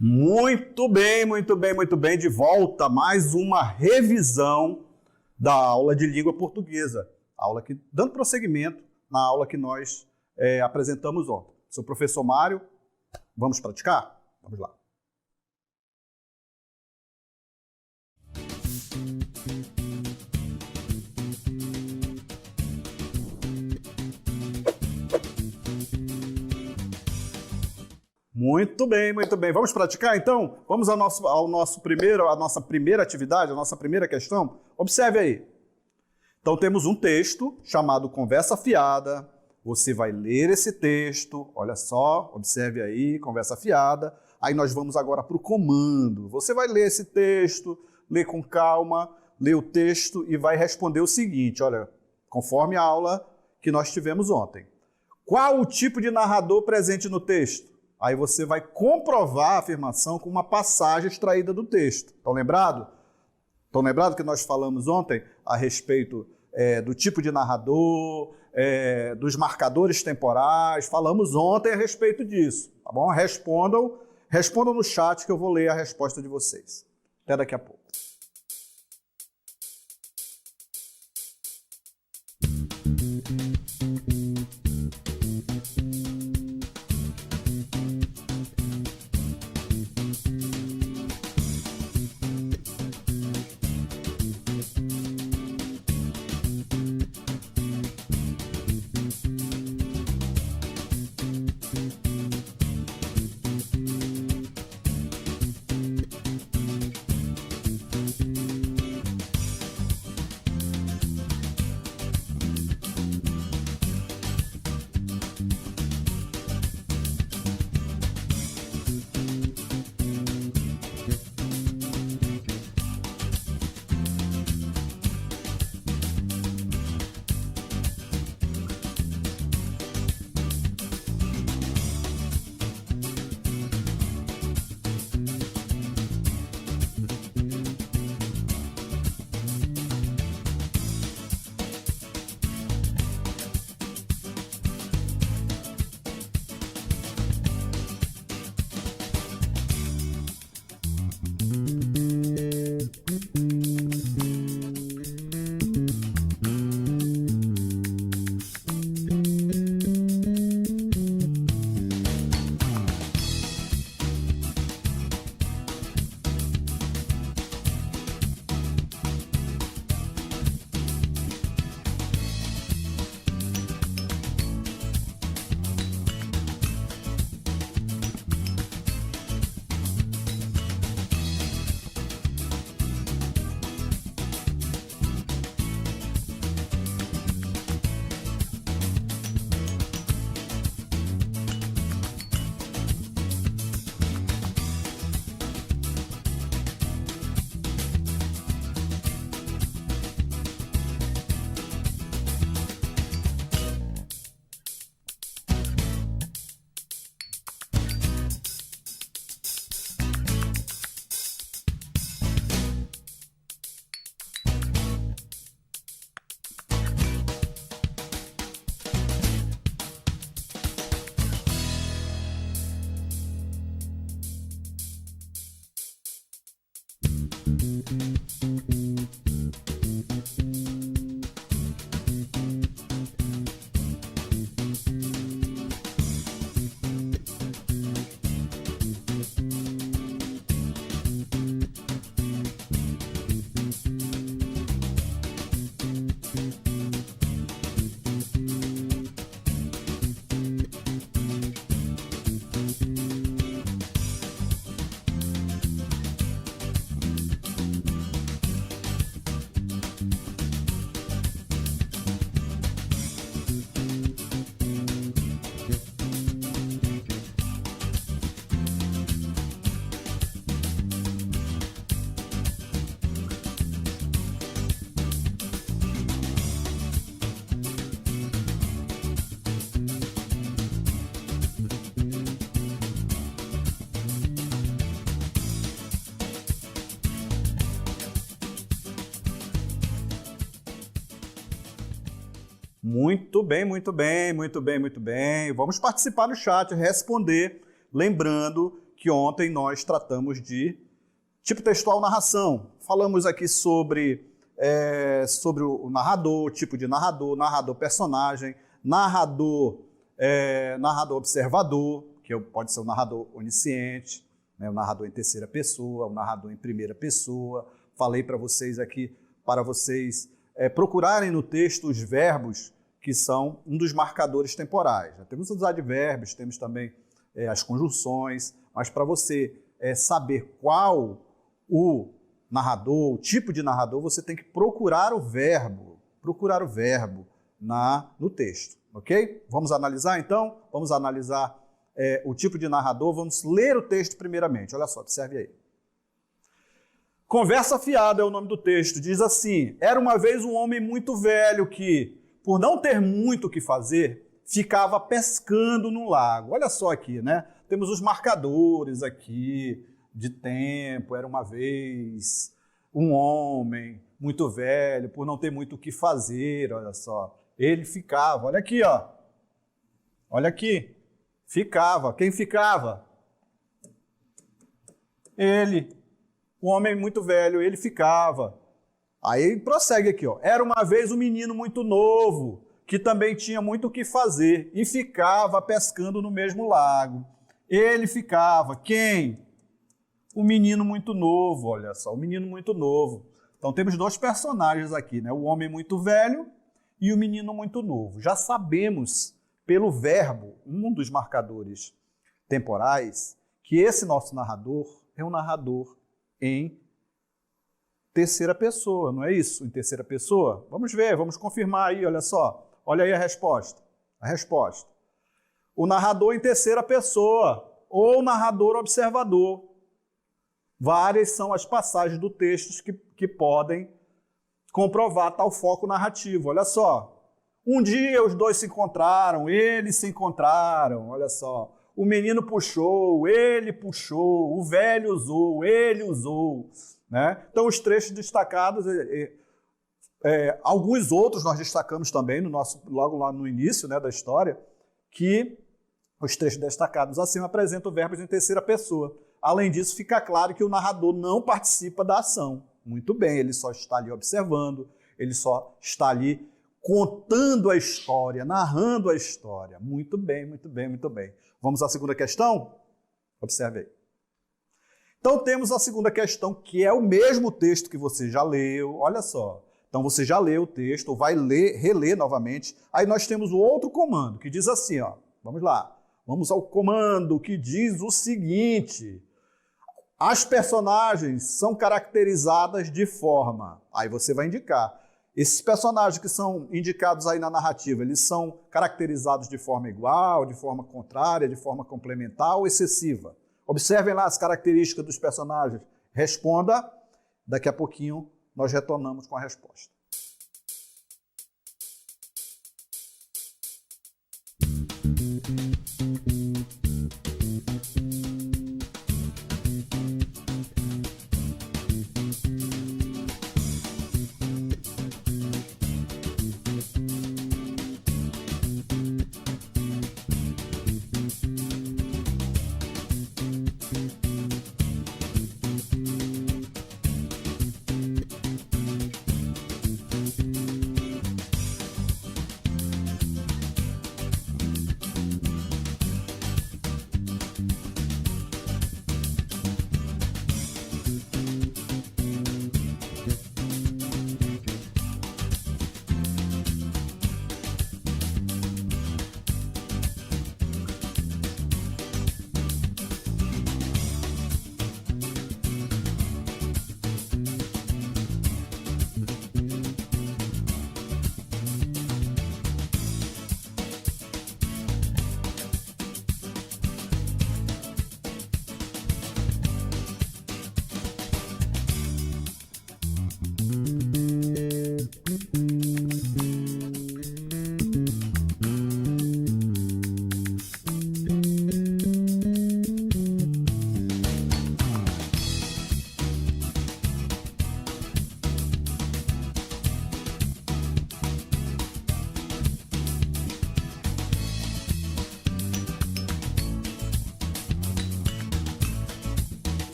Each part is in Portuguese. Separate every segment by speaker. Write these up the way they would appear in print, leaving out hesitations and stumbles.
Speaker 1: Muito bem, muito bem, muito bem. De volta, mais uma revisão da aula de língua portuguesa. Aula que, dando prosseguimento na aula que nós apresentamos ontem. Sou o professor Mário. Vamos praticar? Vamos lá. Muito bem, muito bem. Vamos praticar então? Vamos à nossa primeira atividade, a nossa primeira questão? Observe aí. Então temos um texto chamado Conversa Fiada. Você vai ler esse texto, olha só, observe aí, conversa fiada. Aí nós vamos agora para o comando. Você vai ler esse texto, ler com calma, ler o texto e vai responder o seguinte, olha, conforme a aula que nós tivemos ontem. Qual o tipo de narrador presente no texto? Aí você vai comprovar a afirmação com uma passagem extraída do texto. Estão lembrados? Estão lembrados que nós falamos ontem a respeito do tipo de narrador, dos marcadores temporais? Falamos ontem a respeito disso, tá bom? Respondam no chat que eu vou ler a resposta de vocês. Até daqui a pouco. Muito bem, muito bem, muito bem, muito bem. Vamos participar no chat, responder. Lembrando que ontem nós tratamos de tipo textual narração. Falamos aqui sobre o narrador, tipo de narrador, narrador personagem, narrador observador, que pode ser o narrador onisciente, né, o narrador em terceira pessoa, o narrador em primeira pessoa. Falei para vocês aqui, para vocês procurarem no texto os verbos que são um dos marcadores temporais. Já temos os advérbios, temos também as conjunções, mas para você saber qual o narrador, o tipo de narrador, você tem que procurar o verbo no texto, ok? Vamos analisar então? Vamos analisar o tipo de narrador, vamos ler o texto primeiramente. Olha só, observe aí. Conversa fiada é o nome do texto. Diz assim: era uma vez um homem muito velho que, por não ter muito o que fazer, ficava pescando no lago. Olha só aqui, né? Temos os marcadores aqui de tempo. Era uma vez um homem muito velho, por não ter muito o que fazer, olha só. Ele ficava, olha aqui, ó. Olha aqui. Ficava. Quem ficava? Ele. O homem muito velho, ele ficava. Aí prossegue aqui, ó. Era uma vez um menino muito novo, que também tinha muito o que fazer, e ficava pescando no mesmo lago. Ele ficava. Quem? O menino muito novo, olha só, o menino muito novo. Então temos dois personagens aqui, né? O homem muito velho e o menino muito novo. Já sabemos, pelo verbo, um dos marcadores temporais, que esse nosso narrador é um narrador em terceira pessoa, não é isso? Em terceira pessoa? Vamos ver, vamos confirmar aí, olha só. Olha aí a resposta. A resposta. O narrador em terceira pessoa ou narrador observador. Várias são as passagens do texto que podem comprovar tal foco narrativo. Olha só. Um dia os dois se encontraram, eles se encontraram, olha só. O menino puxou, ele puxou, o velho usou, ele usou. Né? Então, os trechos destacados, alguns outros nós destacamos também logo lá no início, né, da história, que os trechos destacados acima apresentam verbos em terceira pessoa. Além disso, fica claro que o narrador não participa da ação. Muito bem, ele só está ali observando, ele só está ali contando a história, narrando a história. Muito bem, muito bem, muito bem. Vamos à segunda questão? Observe aí. Então, temos a segunda questão, que é o mesmo texto que você já leu. Olha só. Então, você já leu o texto, vai reler novamente. Aí nós temos o outro comando, que diz assim, ó. Vamos lá. Vamos ao comando que diz o seguinte: as personagens são caracterizadas de forma... Aí você vai indicar. Esses personagens que são indicados aí na narrativa, eles são caracterizados de forma igual, de forma contrária, de forma complementar ou excessiva? Observem lá as características dos personagens. Responda. Daqui a pouquinho nós retornamos com a resposta.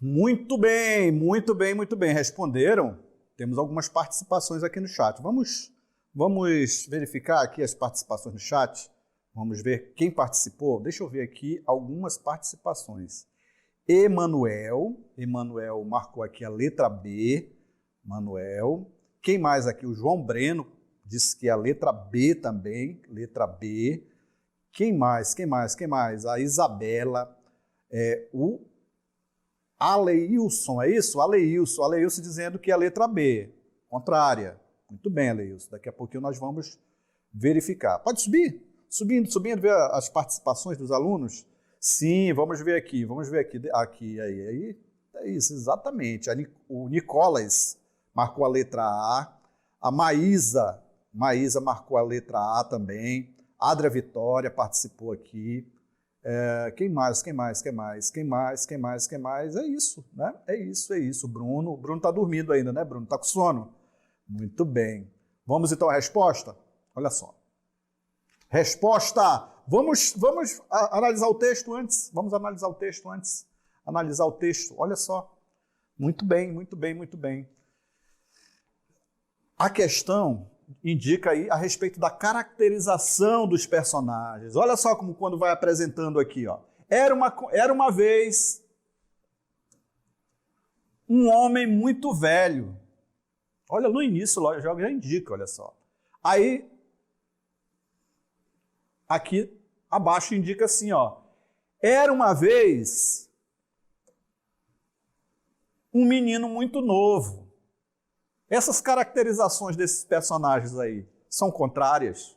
Speaker 1: Muito bem, muito bem, muito bem. Responderam? Temos algumas participações aqui no chat. Vamos verificar aqui as participações no chat. Vamos ver quem participou. Deixa eu ver aqui algumas participações. Emanuel marcou aqui a letra B. Manuel. Quem mais aqui? O João Breno disse que é a letra B também. Letra B. Quem mais? A Isabela. O Aleilson, é isso? Aleilson dizendo que é a letra B. Contrária. Muito bem, Aleilson. Daqui a pouquinho nós vamos verificar. Pode subir? Subindo, ver as participações dos alunos? Sim, vamos ver aqui. Aí. É isso, exatamente. O Nicolas marcou a letra A. A Maísa marcou a letra A também. A Adria Vitória participou aqui. Quem mais? É isso, né? É isso. O Bruno está dormindo ainda, né, Bruno? Está com sono? Muito bem. Vamos então à resposta? Olha só. Resposta! Vamos analisar o texto antes. Analisar o texto. Olha só. Muito bem. A questão indica aí a respeito da caracterização dos personagens. Olha só como quando vai apresentando aqui, ó. Era uma vez um homem muito velho. Olha, no início já indica, olha só. Aí, aqui abaixo indica assim, ó. Era uma vez um menino muito novo. Essas caracterizações desses personagens aí são contrárias?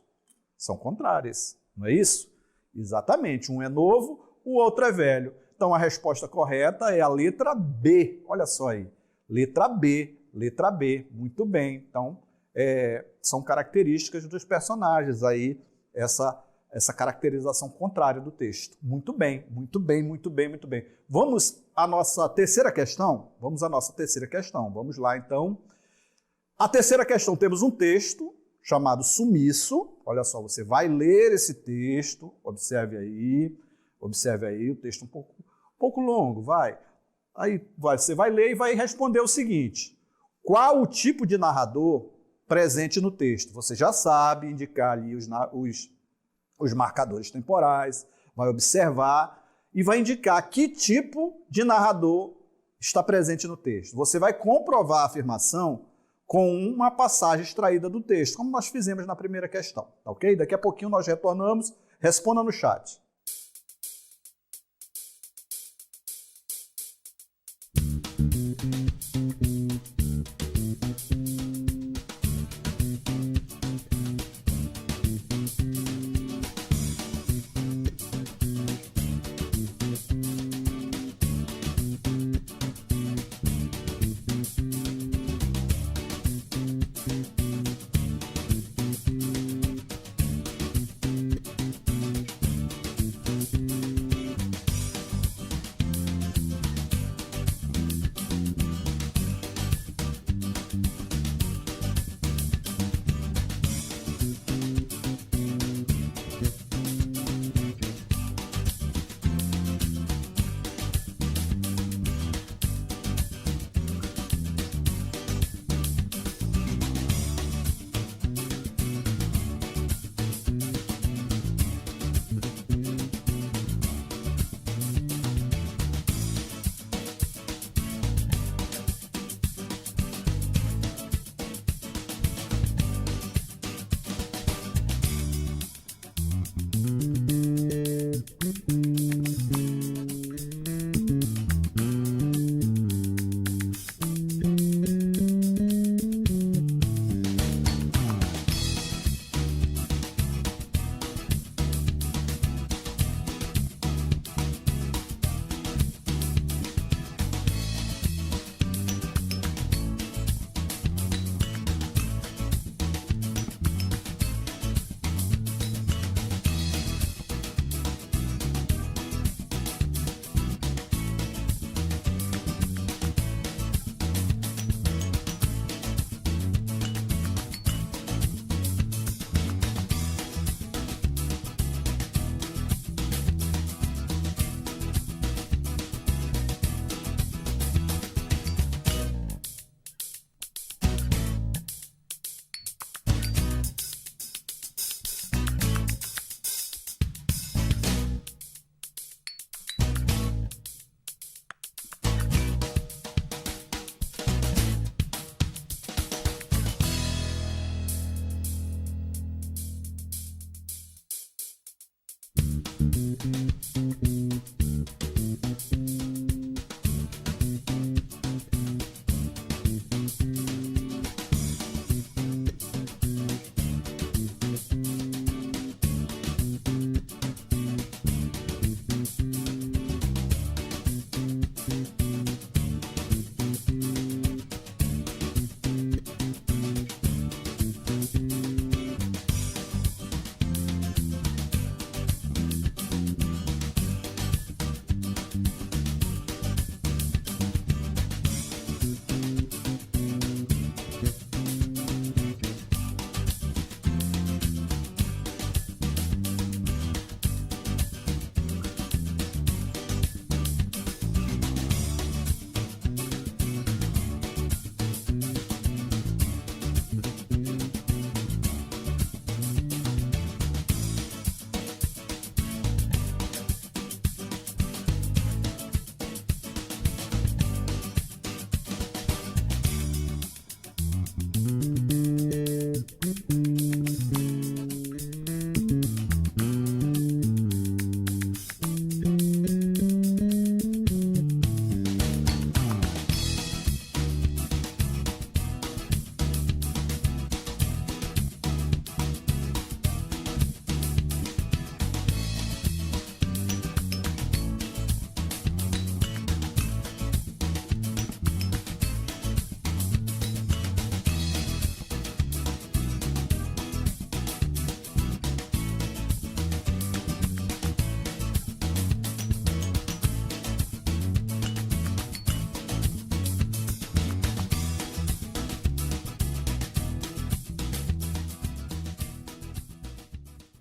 Speaker 1: São contrárias, não é isso? Exatamente, um é novo, o outro é velho. Então a resposta correta é a letra B. Olha só aí, letra B, muito bem. Então são características dos personagens aí, essa caracterização contrária do texto. Muito bem. Vamos à nossa terceira questão? Vamos lá, então. A terceira questão, temos um texto chamado sumiço. Olha só, você vai ler esse texto, observe aí, o texto um pouco longo, vai. Você vai ler e vai responder o seguinte: qual o tipo de narrador presente no texto? Você já sabe indicar ali os marcadores temporais, vai observar e vai indicar que tipo de narrador está presente no texto. Você vai comprovar a afirmação com uma passagem extraída do texto, como nós fizemos na primeira questão, tá ok? Daqui a pouquinho nós retornamos, responda no chat.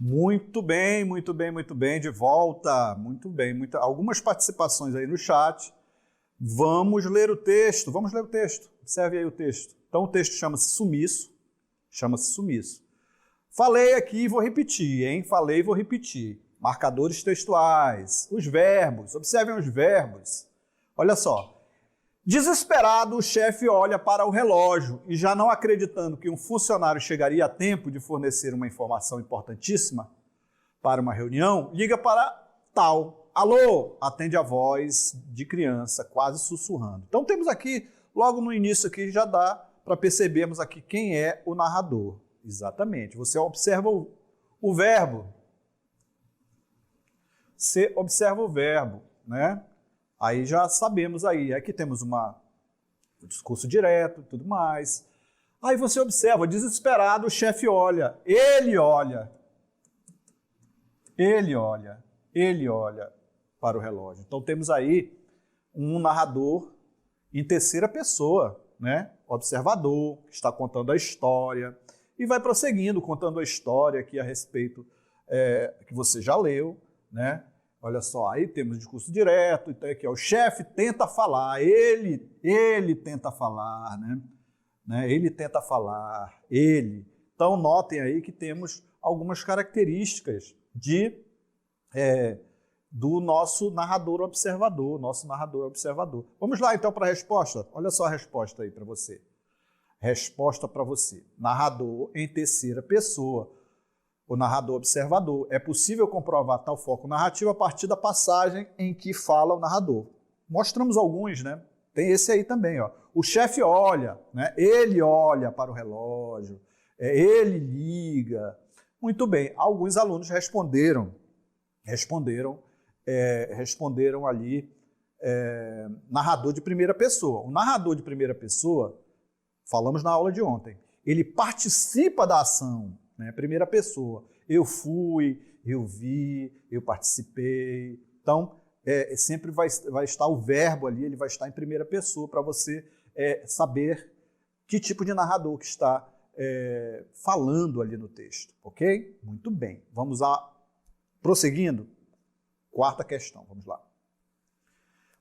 Speaker 1: Muito bem, muito bem, muito bem, de volta. Muito bem, algumas participações aí no chat. Vamos ler o texto, Observe aí o texto. Então o texto chama-se sumiço, Falei aqui e vou repetir, hein? Falei e vou repetir. Marcadores textuais, os verbos, observem os verbos. Olha só. Desesperado, o chefe olha para o relógio e, já não acreditando que um funcionário chegaria a tempo de fornecer uma informação importantíssima para uma reunião, liga para tal. Alô, atende a voz de criança, quase sussurrando. Então temos aqui, logo no início aqui, já dá para percebermos aqui quem é o narrador. Exatamente, você observa o verbo. Você observa o verbo, né? Aí já sabemos aí, aqui temos o discurso direto e tudo mais. Aí você observa, desesperado, o chefe olha, ele olha para o relógio. Então temos aí um narrador em terceira pessoa, né? Observador, que está contando a história e vai prosseguindo, contando a história aqui a respeito que você já leu, né? Olha só, aí temos o discurso direto, então aqui, ó, o chefe tenta falar, ele tenta falar, né? Ele tenta falar, ele. Então, notem aí que temos algumas características do nosso narrador observador, Vamos lá, então, para a resposta. Olha só a resposta aí para você. Resposta para você. Narrador em terceira pessoa. O narrador observador. É possível comprovar tal foco narrativo a partir da passagem em que fala o narrador. Mostramos alguns, né? Tem esse aí também, ó. O chefe olha, né? Ele olha para o relógio, ele liga. Muito bem, alguns alunos responderam ali narrador de primeira pessoa. O narrador de primeira pessoa, falamos na aula de ontem, ele participa da ação, né? Primeira pessoa. Eu fui, eu vi, eu participei. Então, sempre vai estar o verbo ali, ele vai estar em primeira pessoa para você saber que tipo de narrador que está falando ali no texto, ok? Muito bem. Vamos lá, prosseguindo. Quarta questão, vamos lá.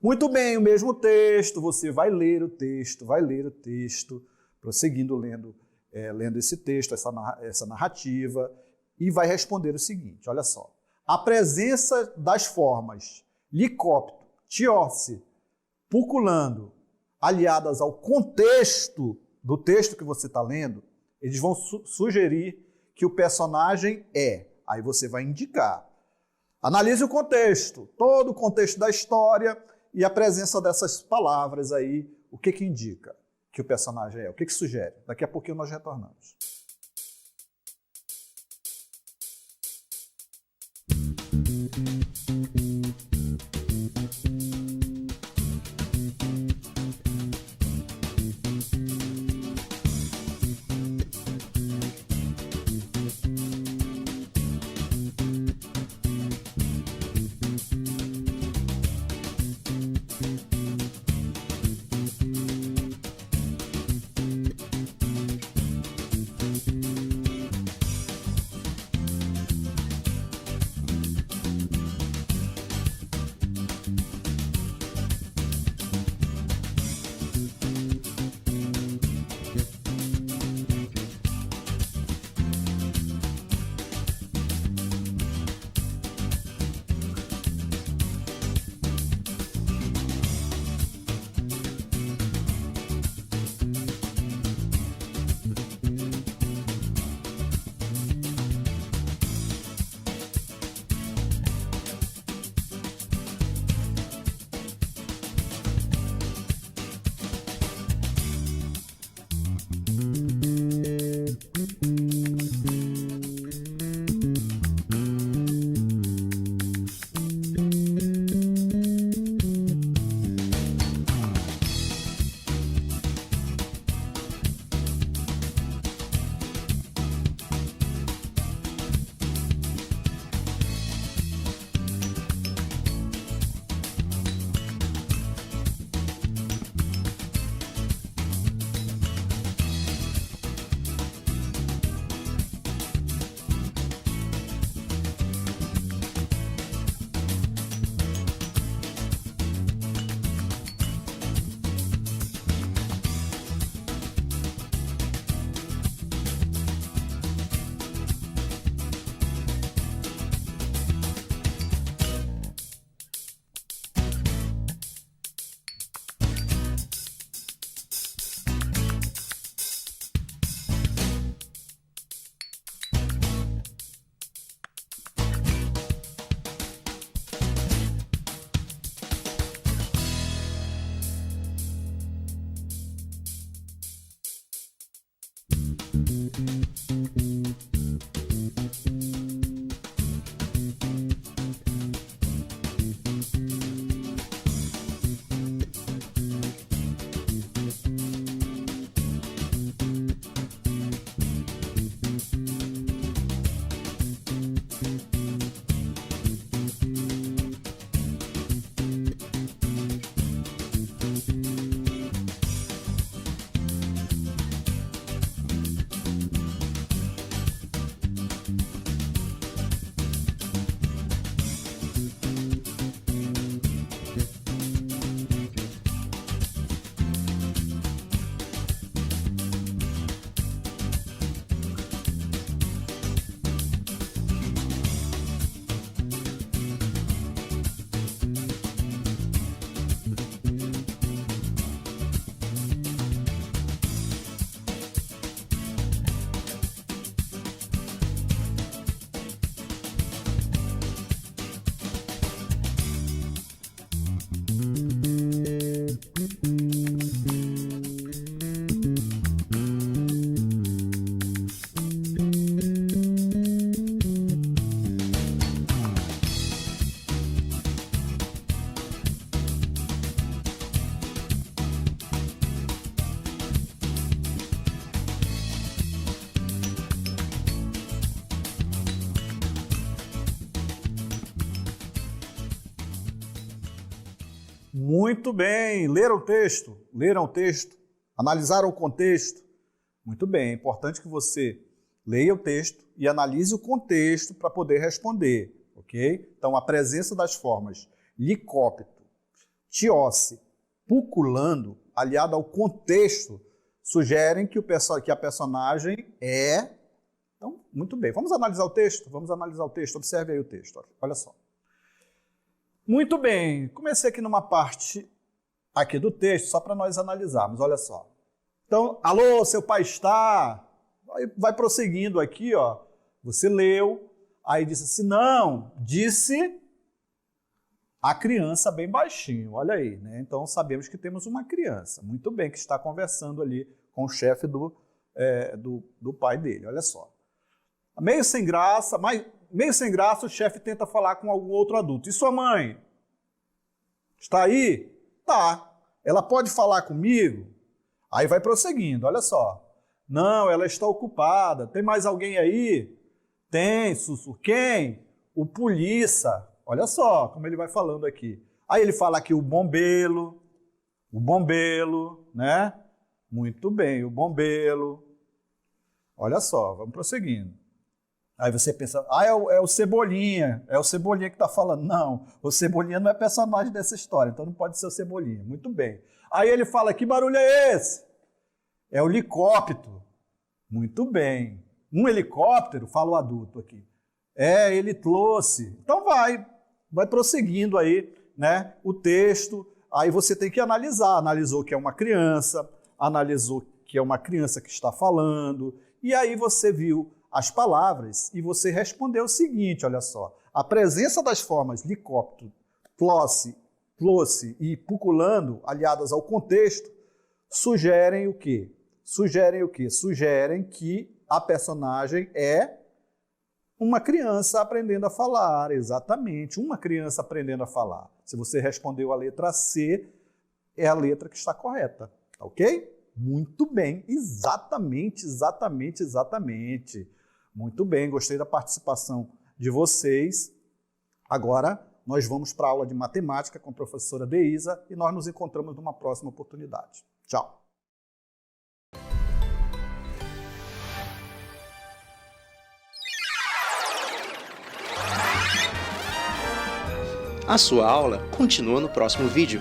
Speaker 1: Muito bem, o mesmo texto, você vai ler o texto, prosseguindo lendo esse texto, essa narrativa, e vai responder o seguinte, olha só. A presença das formas licópito, tiorce, puculando, aliadas ao contexto do texto que você está lendo, eles vão sugerir que o personagem aí você vai indicar. Analise o contexto, todo o contexto da história e a presença dessas palavras aí, o que indica que o personagem o que sugere? Daqui a pouquinho nós retornamos. Muito bem, leram o texto, analisaram o contexto. Muito bem, é importante que você leia o texto e analise o contexto para poder responder, ok? Então, a presença das formas licópito, tiósse, puculando, aliado ao contexto, sugerem que a personagem é... Então, muito bem, vamos analisar o texto? Observe aí o texto, olha só. Muito bem, comecei aqui numa parte aqui do texto, só para nós analisarmos, olha só. Então, alô, seu pai está? Vai prosseguindo aqui, ó. Você leu, aí disse assim, não, disse a criança bem baixinho, olha aí, né? Então, sabemos que temos uma criança, muito bem, que está conversando ali com o chefe do pai dele, olha só. Meio sem graça, o chefe tenta falar com algum outro adulto. E sua mãe? Está aí? Tá. Ela pode falar comigo? Aí vai prosseguindo, olha só. Não, ela está ocupada. Tem mais alguém aí? Tem, Sussu. Quem? O polícia. Olha só como ele vai falando aqui. Aí ele fala aqui o bombeiro, né? Muito bem, o bombeiro. Olha só, vamos prosseguindo. Aí você pensa, é o Cebolinha que está falando. Não, o Cebolinha não é personagem dessa história, então não pode ser o Cebolinha. Muito bem. Aí ele fala, que barulho é esse? É o helicóptero. Muito bem. Um helicóptero, fala o adulto aqui. Ele trouxe. Então vai prosseguindo aí, né, o texto. Aí você tem que analisar. Analisou que é uma criança, analisou que é uma criança que está falando, e aí você viu as palavras e você respondeu o seguinte, olha só. A presença das formas licóptero, tlosse e puculando, aliadas ao contexto, sugerem o quê? Sugerem que a personagem é uma criança aprendendo a falar, exatamente, uma criança aprendendo a falar. Se você respondeu a letra C, é a letra que está correta, ok? Muito bem, exatamente. Muito bem, gostei da participação de vocês. Agora, nós vamos para a aula de matemática com a professora Deísa e nós nos encontramos numa próxima oportunidade. Tchau!
Speaker 2: A sua aula continua no próximo vídeo.